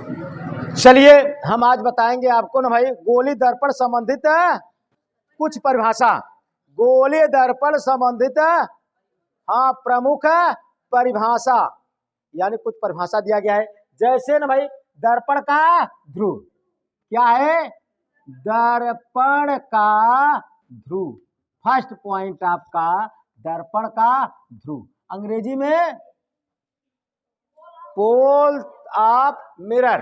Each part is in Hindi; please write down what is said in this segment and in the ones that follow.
चलिए हम आज बताएंगे आपको ना भाई गोली दर्पण संबंधित कुछ परिभाषा। गोली दर्पण संबंधित हाँ प्रमुख परिभाषा, यानी कुछ परिभाषा दिया गया है। जैसे ना भाई दर्पण का ध्रुव क्या है? दर्पण का ध्रुव, फर्स्ट पॉइंट आपका दर्पण का ध्रुव, अंग्रेजी में pole of mirror,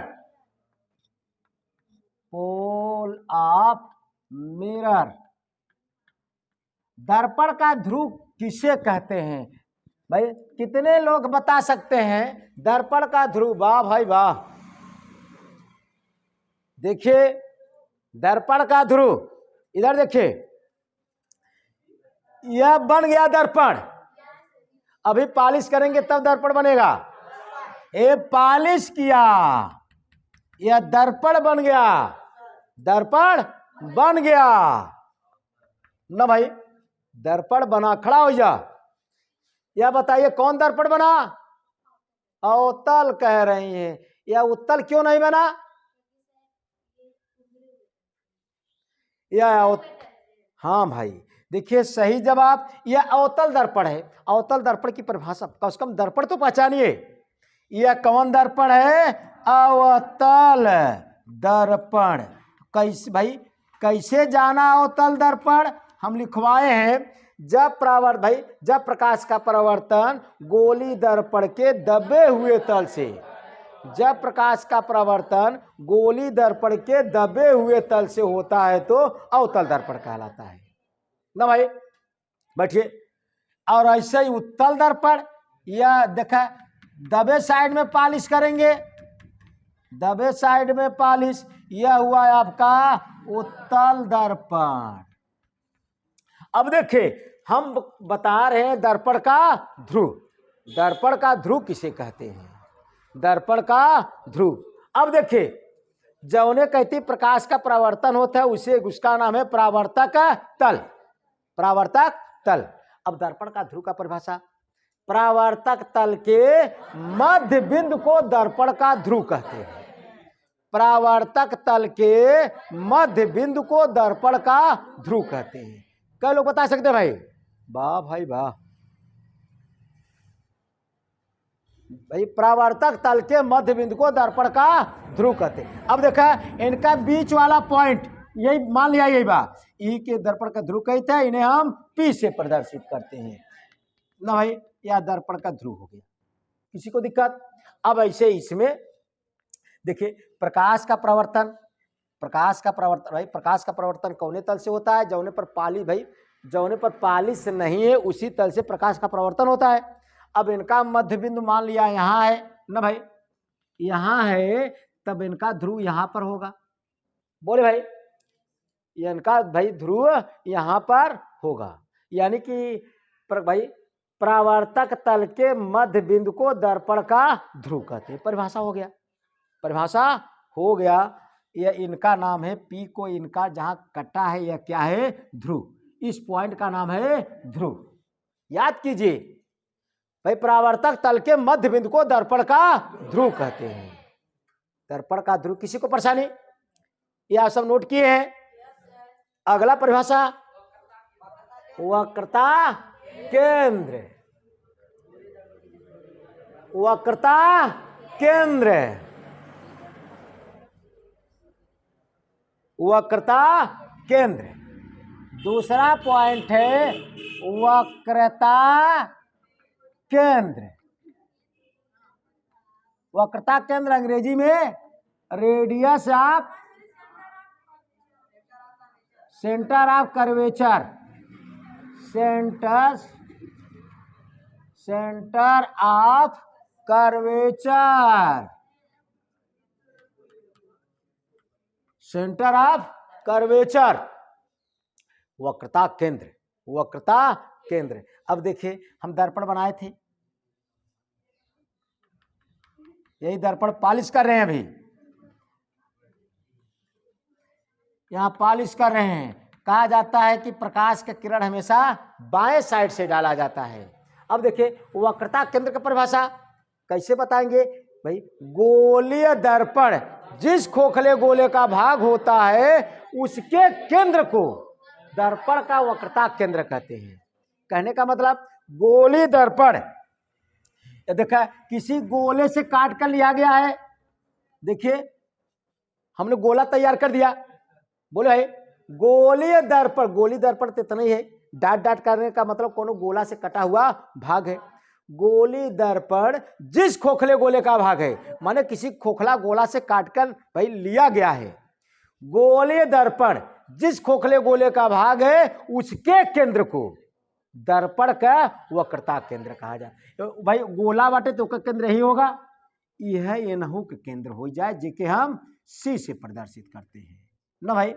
pole of mirror. दर्पण का ध्रुव किसे कहते हैं भाई? कितने लोग बता सकते हैं दर्पण का ध्रुव? वाह भाई वाह। देखिए दर्पण का ध्रुव, इधर देखिए, यह बन गया दर्पण। अभी पॉलिश करेंगे तब दर्पण बनेगा। ये पॉलिश किया, यह दर्पण बन गया, दर्पण बन गया ना भाई। दर्पण बना, खड़ा हो जा। यह बताइए कौन दर्पण बना? अवतल कह रही हैं। यह उत्तल क्यों नहीं बना? यह हाँ भाई देखिए सही जवाब, यह अवतल दर्पण है। अवतल दर्पण की परिभाषा कम से कम दर्पण तो पहचानिए। यह कौन दर्पण है? अवतल दर्पण। कैसे भाई, कैसे जाना अवतल दर्पण? हम लिखवाए हैं, जब भाई जब प्रकाश का परावर्तन गोली दर्पण के दबे हुए तल से, जब प्रकाश का परावर्तन गोली दर्पण के दबे हुए तल से होता है तो अवतल दर्पण कहलाता है ना भाई। बैठिए। और ऐसे ही उत्तल दर्पण, यह देखा दबे साइड में पॉलिश करेंगे, दबे साइड में पॉलिश, यह हुआ आपका उत्तल दर्पण। अब देखिए हम बता रहे हैं दर्पण का ध्रुव। दर्पण का ध्रुव किसे कहते हैं? दर्पण का ध्रुव। अब देखिए जौने कहती प्रकाश का परावर्तन होता है उसे, उसका नाम है परावर्तक तल, परावर्तक तल। अब दर्पण का ध्रुव का परिभाषा, परावर्तक तल के मध्य बिंदु को दर्पण का ध्रुव कहते हैं। परावर्तक तल के मध्य बिंदु को दर्पण का ध्रुव कहते हैं। कई लोग बता सकते हैं भाई? वाह भाई वाह। भाई परावर्तक तल के मध्य बिंदु को दर्पण का ध्रुव कहते हैं। अब देखा इनका बीच वाला पॉइंट, यही मान लिया, यही बात, ई के दर्पण का ध्रुव कहते हैं, इन्हें हम पी से प्रदर्शित करते हैं ना भाई। यह दर्पण का ध्रुव हो गया। किसी को दिक्कत? अब ऐसे इसमें देखिए प्रकाश का प्रवर्तन, प्रकाश का प्रवर्तन भाई, प्रकाश का प्रवर्तन कौने तल से होता है? जौने पर पॉलिश भाई, जौने पर पॉलिश नहीं है उसी तल से प्रकाश का प्रवर्तन होता है। अब इनका मध्य बिंदु मान लिया यहाँ है ना भाई, यहाँ है, तब इनका ध्रुव यहाँ पर होगा। बोले भाई, इनका भाई ध्रुव यहाँ पर होगा, यानी कि भाई परावर्तक तल के मध्य बिंदु को दर्पण का ध्रुव कहते हैं। परिभाषा हो गया, परिभाषा हो गया। यह इनका नाम है पी को, इनका जहां कटा है यह क्या है? ध्रुव। इस पॉइंट का नाम है ध्रुव। याद कीजिए भाई, परावर्तक तल के मध्य बिंदु को दर्पण का ध्रुव कहते हैं। दर्पण का ध्रुव। किसी को परेशानी? यह आप सब नोट किए हैं। अगला परिभाषा, वक्रता केंद्र, वक्रता केंद्र, वक्रता केंद्र। दूसरा पॉइंट है वक्रता केंद्र। वक्रता केंद्र अंग्रेजी में radius of, centre of curvature, centre of curvature, centre of curvature, वक्रता केंद्र, वक्रता केंद्र। अब देखिए हम दर्पण बनाए थे, यही दर्पण पॉलिश कर रहे हैं अभी, यहां पॉलिश कर रहे हैं। कहा जाता है कि प्रकाश का किरण हमेशा बाएं साइड से डाला जाता है। अब देखिए वक्रता केंद्र की परिभाषा कैसे बताएंगे? भाई गोलीय दर्पण जिस खोखले गोले का भाग होता है उसके केंद्र को दर्पण का वक्रता केंद्र कहते हैं। कहने का मतलब गोली दर्पण, देखा किसी गोले से काट कर लिया गया है। देखिए हमने गोला तैयार कर दिया, बोले भाई गोलीय दर्पण, गोली दर्पण तो इतना ही है, डाट डाट करने का मतलब कोनो गोला से कटा हुआ भाग है। गोली दर्पण जिस खोखले गोले का भाग है, माने किसी खोखला गोला से काटकर भाई लिया गया है। गोलीय दर्पण जिस खोखले गोले का भाग है उसके केंद्र को दर्पण का वक्रता केंद्र कहा जाए। भाई गोला बाटे तो का केंद्र ही होगा, यह एनहु के केंद्र हो जाए, जिके हम सी से प्रदर्शित करते हैं ना भाई,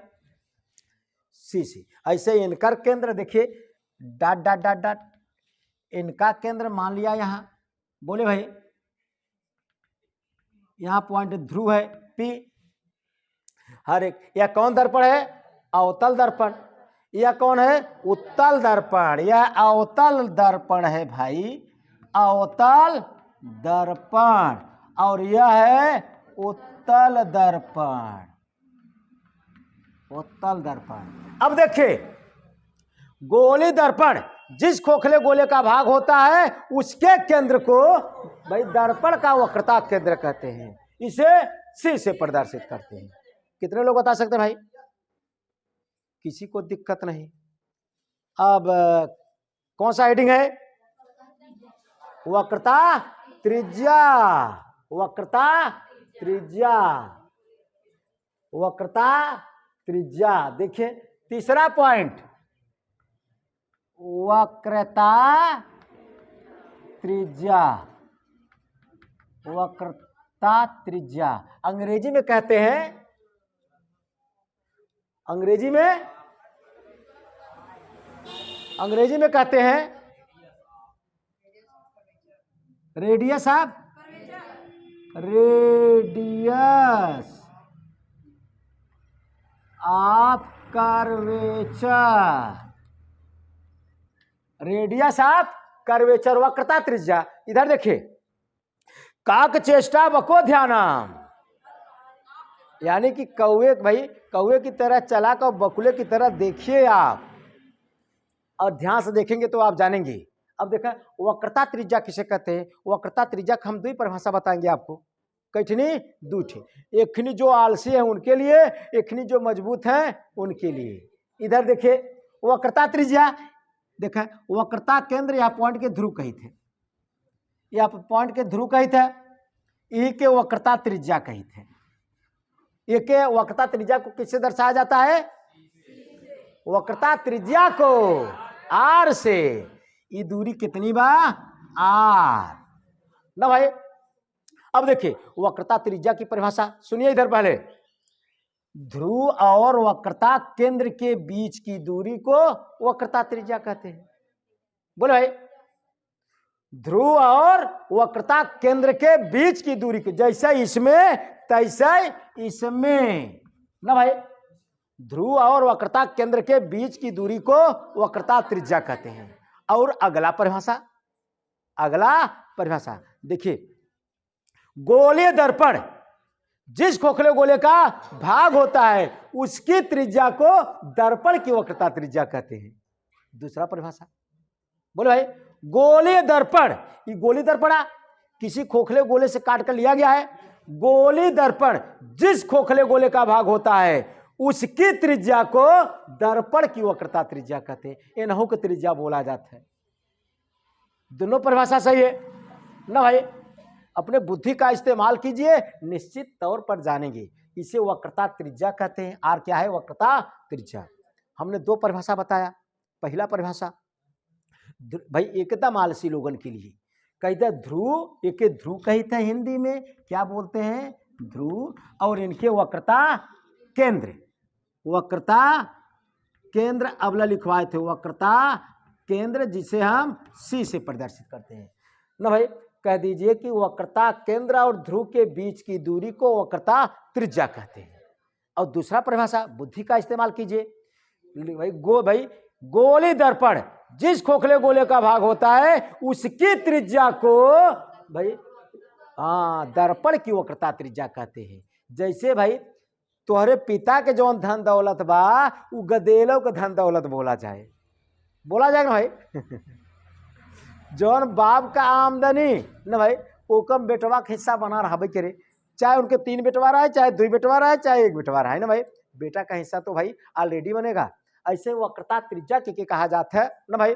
सी से। ऐसे इनकर केंद्र देखिए डाट डाट डाट डाट, इनका केंद्र मान लिया यहां, बोले भाई यहां पॉइंट ध्रुव है P। हर एक, यह कौन दर्पण है? अवतल दर्पण। यह कौन है? उत्तल दर्पण। यह अवतल दर्पण है भाई, अवतल दर्पण, और यह है उत्तल दर्पण, उत्तल दर्पण। अब देखिए गोली दर्पण जिस खोखले गोले का भाग होता है उसके केंद्र को भाई दर्पण का वक्रता केंद्र कहते हैं, इसे सी से प्रदर्शित करते हैं। कितने लोग बता सकते हैं भाई? किसी को दिक्कत नहीं। अब कौन सा हेडिंग है? वक्रता त्रिज्या, वक्रता त्रिज्या, वक्रता त्रिज्या। देखिए तीसरा पॉइंट वक्रता त्रिज्या, वक्रता त्रिज्या अंग्रेजी में कहते हैं, अंग्रेजी में कहते हैं radius of, radius of curvature, radius of curvature, वक्रता त्रिज्या। इधर देखिए काक चेष्टा बको ध्यानम, यानी कि कौवे, भाई कौवे की तरह चलाक और बकुले की तरह देखिए आप, और ध्यान से देखेंगे तो आप जानेंगे। अब देखा वक्रता त्रिज्या किसे कहते हैं? वक्रता त्रिज्या हम दो ही परिभाषा बताएंगे आपको, कैठनी दूठे, एकनी जो आलसी है उनके लिए, एकनी जो मजबूत है उनके लिए। इधर देखिए वक्रता त्रिज्या, देखा वक्रता केंद्र या पॉइंट के ध्रुव कही थे, या पॉइंट के ध्रुव कही थे, ई के वक्रता त्रिज्या कही थे। ये के वक्रता त्रिज्या को किससे दर्शाया जाता है? वक्रता त्रिज्या को आर से। ये दूरी कितनी बा? आर ना भाई। अब देखिए वक्रता त्रिज्या की परिभाषा सुनिए इधर पहले, ध्रुव और वक्रता केंद्र के बीच की दूरी को वक्रता त्रिज्या कहते हैं। बोले भाई ध्रुव और वक्रता केंद्र के बीच की दूरी को, जैसे इसमें तैसे इसमें ना भाई, ध्रुव और वक्रता केंद्र के बीच की दूरी को वक्रता त्रिज्या कहते हैं। और अगला परिभाषा, अगला परिभाषा देखिए, गोलीय दर्पण जिस खोखले गोले का भाग होता है उसकी त्रिज्या को दर्पण की वक्रता त्रिज्या कहते हैं। दूसरा परिभाषा बोले भाई गोलीय दर्पण, ये गोली दर्पण किसी खोखले गोले से काट कर लिया गया है। गोली दर्पण जिस खोखले गोले का भाग होता है उसकी त्रिज्या को दर्पण की वक्रता त्रिज्या कहते हैं, इन्हों की त्रिज्या बोला जाता है। दोनों परिभाषा सही है ना भाई? अपने बुद्धि का इस्तेमाल कीजिए, निश्चित तौर पर जानेंगे। इसे वक्रता त्रिज्या कहते हैं। आर क्या है? वक्रता त्रिज्या। हमने दो परिभाषा बताया। पहला परिभाषा भाई एकदम आलसी लोगन के लिए कहते ध्रुव, एक ध्रुव कहते हैं हिंदी में, क्या बोलते हैं? ध्रुव, और इनके वक्रता केंद्र, वक्रता केंद्र अवला लिखवाए थे, वक्रता केंद्र जिसे हम सी से प्रदर्शित करते हैं ना भाई। कह दीजिए कि वक्रता केंद्र और ध्रुव के बीच की दूरी को वक्रता त्रिज्या कहते हैं। और दूसरा परिभाषा बुद्धि का इस्तेमाल कीजिए भाई गोली दर्पण जिस खोखले गोले का भाग होता है उसकी त्रिज्या को भाई हाँ, दर्पण की वक्रता त्रिज्या कहते हैं। जैसे भाई तोहरे पिता के जौन धन दौलत बा उ गदेलो के धन दौलत बोला जाए ना भाई जौन बाप का आमदनी न भाई ओकम बेटवा के हिस्सा बना रहा भाई करे, चाहे उनके 3 बेटवा रहा है, चाहे 2 बेटवा रहा है, चाहे 1 बेटवा रहा है ना भाई, बेटा का हिस्सा तो भाई ऑलरेडी बनेगा। ऐसे वक्रता त्रिज्या के कहा जाता है ना भाई।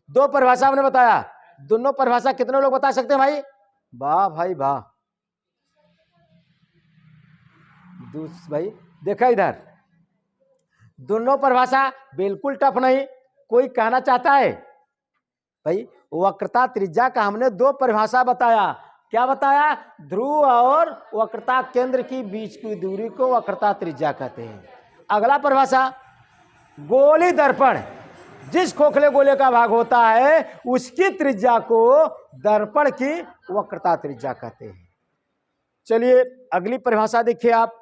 2 परिभाषा हमने बताया, दोनों परिभाषा कितने लोग बता सकते हैं भाई? वाह भाई वाह। भाई देखा इधर, दोनों परिभाषा बिल्कुल टफ नहीं। कोई कहना चाहता है भाई वक्रता त्रिज्या का हमने 2 परिभाषा बताया, क्या बताया? ध्रुव और वक्रता केंद्र की बीच की दूरी को वक्रता त्रिज्या कहते हैं। अगला परिभाषा, गोली दर्पण, जिस खोखले गोले का भाग होता है उसकी त्रिज्या को दर्पण की वक्रता त्रिज्या कहते हैं। चलिए अगली परिभाषा देखिए आप,